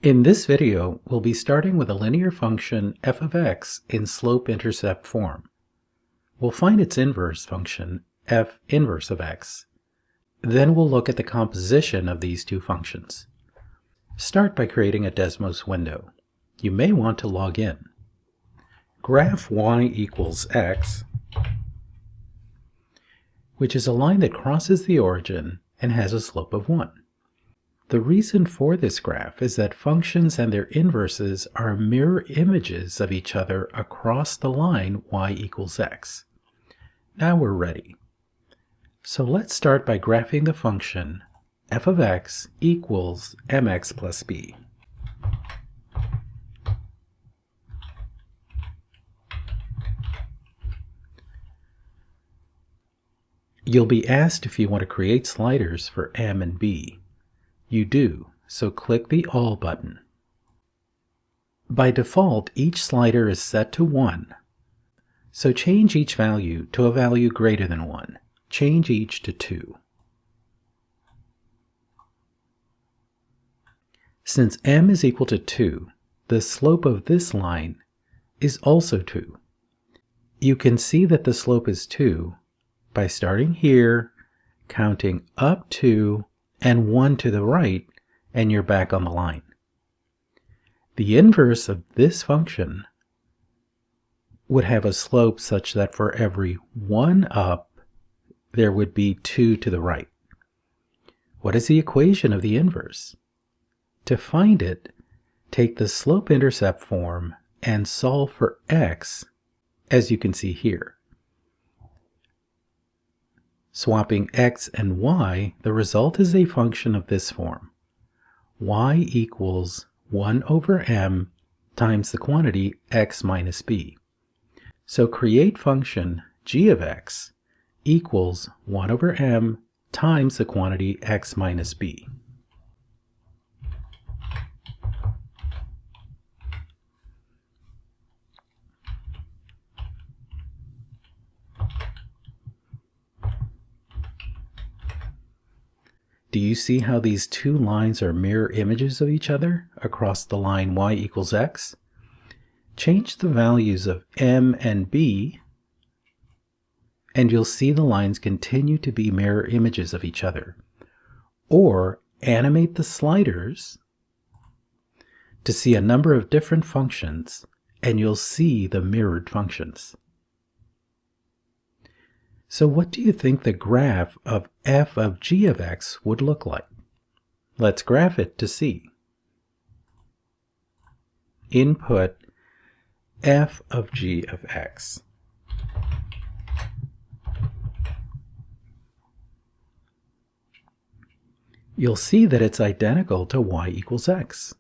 In this video, we'll be starting with a linear function f of x in slope-intercept form. We'll find its inverse function, f inverse of x. Then we'll look at the composition of these two functions. Start by creating a Desmos window. You may want to log in. Graph y equals x, which is a line that crosses the origin and has a slope of 1. The reason for this graph is that functions and their inverses are mirror images of each other across the line y equals x. Now we're ready. So let's start by graphing the function f of x equals mx plus b. You'll be asked if you want to create sliders for m and b. You do, so click the All button. By default, each slider is set to 1, so change each value to a value greater than 1. Change each to 2. Since m is equal to 2, the slope of this line is also 2. You can see that the slope is 2 by starting here, counting up 2, and 1 to the right, and you're back on the line. The inverse of this function would have a slope such that for every 1 up, there would be 2 to the right. What is the equation of the inverse? To find it, take the slope-intercept form and solve for x, as you can see here. Swapping x and y, the result is a function of this form. Y equals 1 over m times the quantity x minus b. So create function g of x equals 1 over m times the quantity x minus b. Do you see how these two lines are mirror images of each other across the line y equals x? Change the values of m and b, and you'll see the lines continue to be mirror images of each other. Or animate the sliders to see a number of different functions, and you'll see the mirrored functions. So what do you think the graph of f of g of x would look like? Let's graph it to see. Input f of g of x. You'll see that it's identical to y equals x.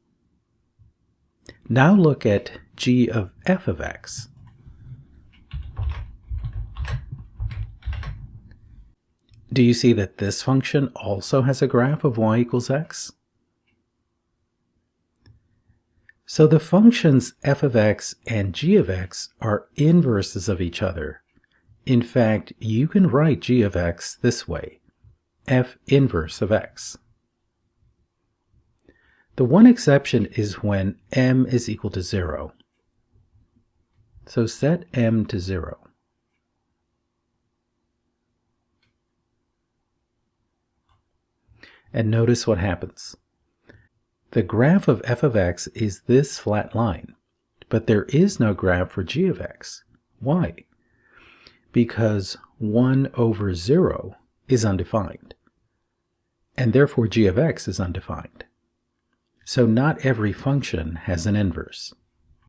Now look at g of f of x. Do you see that this function also has a graph of y equals x? So the functions f of x and g of x are inverses of each other. In fact, you can write g of x this way, f inverse of x. The one exception is when m is equal to 0. So set m to 0. And notice what happens. The graph of f of x is this flat line, but there is no graph for g of x. Why? Because 1 over 0 is undefined, and therefore g of x is undefined. So not every function has an inverse.